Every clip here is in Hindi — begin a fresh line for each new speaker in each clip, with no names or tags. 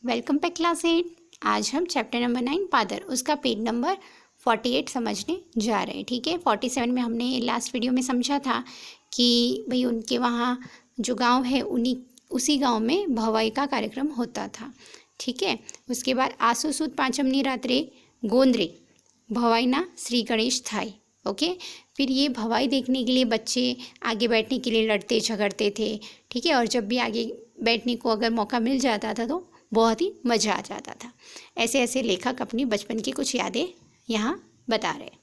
Welcome back class 8। आज हम चैप्टर नंबर 9 पादर उसका पेज नंबर 48 समझने जा रहे हैं। ठीक है, 47 में हमने लास्ट वीडियो में समझा था कि भाई उनके वहाँ जो गांव है उसी गांव में भवाई का कार्यक्रम होता था। ठीक है, उसके बाद आसु सुद पांचमनी रात्रे गोंद्रे भवाईना श्री गणेश थाई। ओके, फिर ये भवाई देखने के लिए बच्चे आगे बैठने के लिए लड़ते झगड़ते थे। ठीक है, और जब भी आगे बैठने को अगर मौका मिल जाता था तो बहुत ही मज़ा आ जाता था। ऐसे ऐसे लेखक अपनी बचपन की कुछ यादें यहाँ बता रहे हैं।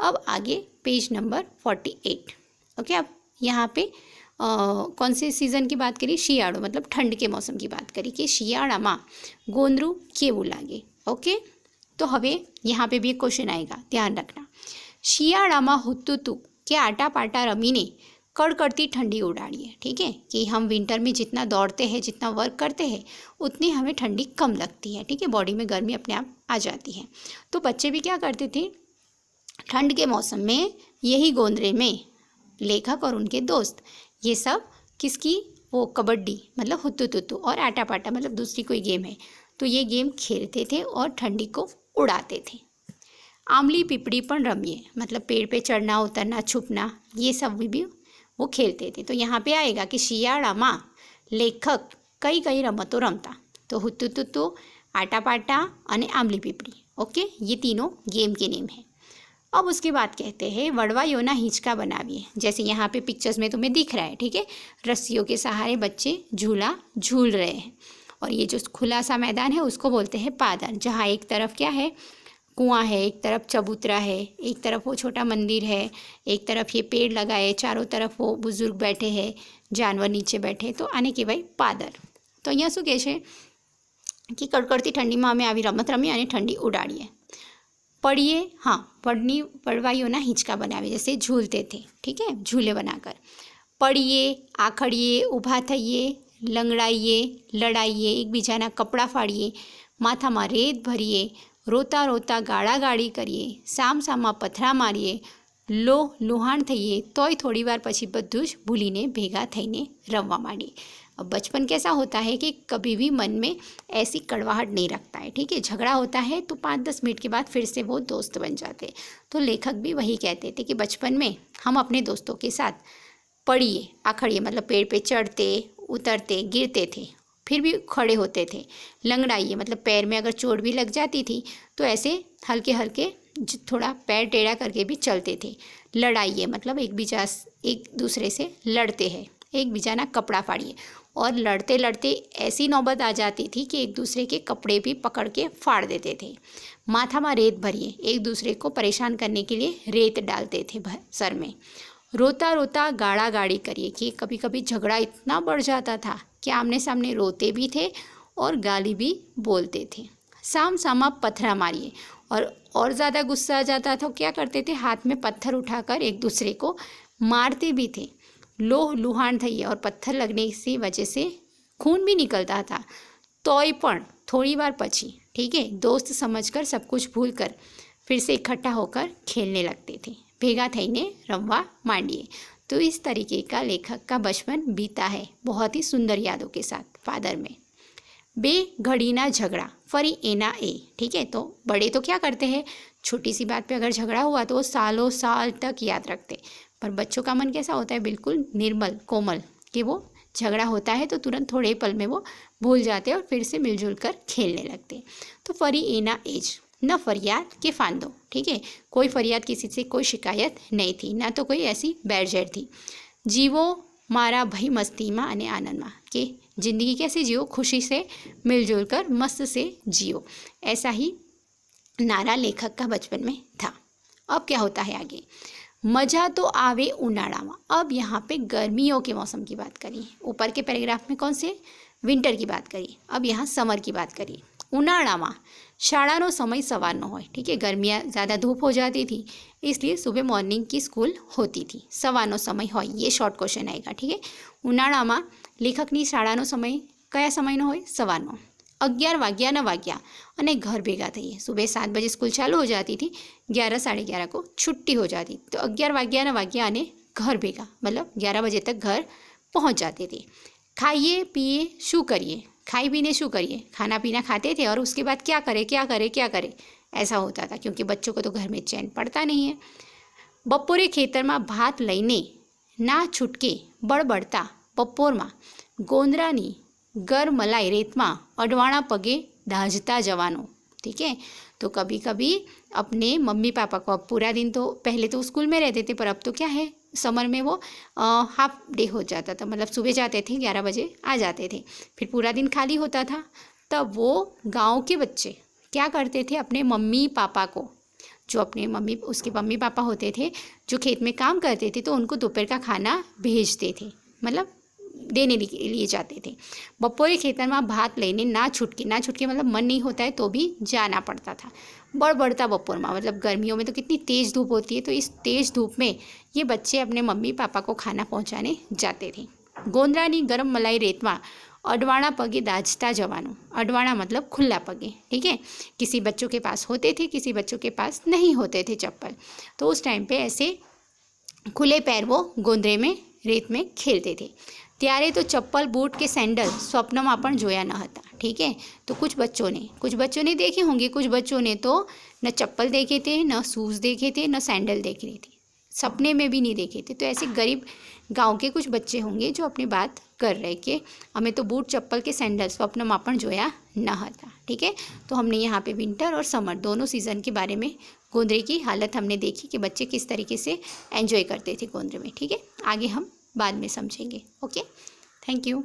अब आगे पेज नंबर 48। ओके, अब यहाँ पे कौन से सीज़न की बात करी? शियाड़ो मतलब ठंड के मौसम की बात करी कि शियाड़ामा गोंदरू केवू लागे। ओके, तो हवे यहाँ पे भी एक क्वेश्चन आएगा, ध्यान रखना। शियाड़ामा हुत्तुतु के आटा पाटा रमीने कड़कड़ती ठंडी उड़ाड़िए। ठीक है, कि हम विंटर में जितना दौड़ते हैं, जितना वर्क करते हैं, उतनी हमें ठंडी कम लगती है। ठीक है, बॉडी में गर्मी अपने आप आ जाती है। तो बच्चे भी क्या करते थे, ठंड के मौसम में यही गोंदरे में लेखक और उनके दोस्त ये सब किसकी वो कबड्डी मतलब हुत्तुतुतु और आटा पाटा मतलब दूसरी कोई गेम है, तो ये गेम खेलते थे और ठंडी को उड़ाते थे। आमली पिपड़ी पण रमिए मतलब पेड़ पे चढ़ना उतरना छुपना, ये सब भी वो खेलते थे। तो यहाँ पे आएगा कि शियाड़ामा लेखक कई कई रमतो रमता, तो हुत्तुतुतु आटा पाटा और आमली पिपड़ी। ओके, ये तीनों गेम के नेम है। अब उसके बाद कहते हैं वड़वा योना हिंचका बनाविए, जैसे यहाँ पे पिक्चर्स में तुम्हें दिख रहा है। ठीक है, रस्सियों के सहारे बच्चे झूला झूल रहे हैं और ये जो खुला सा मैदान है उसको बोलते हैं पादर, जहाँ एक तरफ क्या है कुआं है, एक तरफ चबूतरा है, एक तरफ वो छोटा मंदिर है, एक तरफ ये पेड़ लगा है, चारों तरफ वो बुजुर्ग बैठे हैं, जानवर नीचे बैठे, तो आने के भाई पादर। तो અહીંયા શું કહે છે कि कड़कड़ती ठंडीમાં અમે આવી રમત રમી અને ठंडी उड़ाड़िए। पढ़िए, हाँ, पढ़वाइयोना हिंचका बनावे, जैसे झूलते थे। ठीक है, झूले बनाकर पढ़िए, आखड़िए, ઊભા થઈએ, લંગડાઈએ, લડાઈએ, એકબીજાના કપડાં ફાડીએ, માથામાં રેત ભરીએ, રોતા રોતા ગાળાગાળી કરીએ, સામસામા પથરા મારીએ, લુહાણ થઈએ, તોય થોડી વાર પછી બધું જ ભૂલીને ભેગા થઈને રમવા માંડીએ। अब बचपन कैसा होता है कि कभी भी मन में ऐसी कड़वाहट नहीं रखता है। ठीक है, झगड़ा होता है तो 5-10 मिनट के बाद फिर से वो दोस्त बन जाते। तो लेखक भी वही कहते थे कि बचपन में हम अपने दोस्तों के साथ पढ़िए, आखड़िए मतलब पेड़ पे चढ़ते उतरते गिरते थे, फिर भी खड़े होते थे, लंगड़ाइए मतलब पैर में अगर चोट भी लग जाती थी तो ऐसे हल्के हल्के थोड़ा पैर टेढ़ा करके भी चलते थे, लड़ाइए मतलब एक दूसरे से लड़ते हैं, एक बीजाना कपड़ा फाड़िए, और लड़ते लड़ते ऐसी नौबत आ जाती थी कि एक दूसरे के कपड़े भी पकड़ के फाड़ देते थे। माथा में रेत भरिए, एक दूसरे को परेशान करने के लिए रेत डालते थे सर में। रोता रोता गाड़ा गाड़ी करिए, कि कभी कभी झगड़ा इतना बढ़ जाता था कि आमने सामने रोते भी थे और गाली भी बोलते थे। साम सामा पत्थरा मारिए, और ज़्यादा गुस्सा आ जाता था क्या करते थे, हाथ में पत्थर उठाकर एक दूसरे को मारते भी थे। लुहाण थईए, और पत्थर लगने की वजह से खून भी निकलता था, तोय पण थोड़ी बार पछी, ठीक है, दोस्त समझकर सब कुछ भूलकर फिर से इकट्ठा होकर खेलने लगते थे, भेगा थईने रमवा मांडिए। तो इस तरीके का लेखक का बचपन बीता है बहुत ही सुंदर यादों के साथ पादर में। बे घड़ी ना झगड़ा फरी एना ए। ठीक है, तो बड़े तो क्या करते हैं, छोटी सी बात पे अगर झगड़ा हुआ तो वो सालों साल तक याद रखते, पर बच्चों का मन कैसा होता है, बिल्कुल निर्मल कोमल, कि वो झगड़ा होता है तो तुरंत थोड़े पल में वो भूल जाते और फिर से मिलजुल कर खेलने लगते। तो फरी एना एज न फरियाद के फांदो। ठीक है, कोई फरियाद किसी से कोई शिकायत नहीं थी, ना तो कोई ऐसी बैरजेर थी। जीवो मारा भई मस्ती में अने आनंद में, कि ज़िंदगी कैसे जियो, खुशी से मिलजुल कर मस्त से जियो, ऐसा ही नारा लेखक का बचपन में था। अब क्या होता है आगे, मज़ा तो आवे उनाड़ा में। अब यहाँ पे गर्मियों के मौसम की बात करी, ऊपर के पैराग्राफ में कौन से विंटर की बात करी, अब यहाँ समर की बात करी। उनाड़ामा शाळानो समय सवारनो होय। ठीक है, गर्मियाँ ज़्यादा धूप हो जाती थी इसलिए सुबह मॉर्निंग की स्कूल होती थी, सवारनो समय होय, ये शॉर्ट क्वेश्चन आएगा। ठीक है, उनाळामा लेखकनी शाळानो समय कया समयनो होय, सवारनो। 11 વાગ્યાના વાગ્યા અને घर भेगा થઈએ। सुबह 7 बजे स्कूल चालू हो जाती थी, 11 साढ़े 11 को छुट्टी हो जाती, तो 11 વાગ્યાના વાગ્યા અને घर भेगा मतलब 11 बजे तक घर पहुँच जाते थे। खाइए पिए शू करिए, खाई पीने शू करिए, खाना पीना खाते थे और उसके बाद क्या करे ऐसा होता था, क्योंकि बच्चों को तो घर में चैन पड़ता नहीं है। बपोरे खेतर में भात लईने ना छूटके बड़बड़ता बपोरमा गोंदरानी गर मलाई रेत में अडवाणा पगे दाझता जवानो। ठीक है, तो कभी कभी अपने मम्मी पापा को, अब पूरा दिन तो पहले तो स्कूल में रहते थे, पर अब तो क्या है, समर में वो हाफ डे हो जाता था, मतलब सुबह जाते थे 11 बजे आ जाते थे, फिर पूरा दिन खाली होता था। तब वो गांव के बच्चे क्या करते थे, अपने मम्मी पापा को, जो अपने उसके मम्मी पापा होते थे जो खेत में काम करते थे, तो उनको दोपहर का खाना भेजते थे, मतलब देने लिए जाते थे। बपोरे खेतर में भात लेने ना छुटके मतलब मन नहीं होता है तो भी जाना पड़ता था। बड़बड़ता बपोर में मतलब गर्मियों में तो कितनी तेज़ धूप होती है, तो इस तेज़ धूप में ये बच्चे अपने मम्मी पापा को खाना पहुंचाने जाते थे। गोंदरानी गरम मलाई रेत में अडवाणा पगे दाझता जवानो। अडवाणा मतलब खुला पगे। ठीक है, किसी बच्चों के पास होते थे, किसी बच्चों के पास नहीं होते थे चप्पल, तो उस टाइम पे ऐसे खुले पैर वो गोंदरे में रेत में खेलते थे। त्यारे तो चप्पल बूट के सैंडल स्वप्न में पण जोया न हता। ठीक है, तो कुछ बच्चों ने देखे होंगे, कुछ बच्चों ने तो न चप्पल देखे थे, न शूज़ देखे थे, न सैंडल देखे थे, सपने में भी नहीं देखे थे। तो ऐसे गरीब गांव के कुछ बच्चे होंगे जो अपनी बात कर रहे कि हमें तो बूट चप्पल के सैंडल स्वप्न में पण जोया न हता। ठीक है, तो हमने यहाँ पे विंटर और समर दोनों सीज़न के बारे में गोंदरे की हालत हमने देखी कि बच्चे किस तरीके से एंजॉय करते थे गोंदरे में। ठीक है, आगे हम बाद में समझेंगे। Okay, thank you.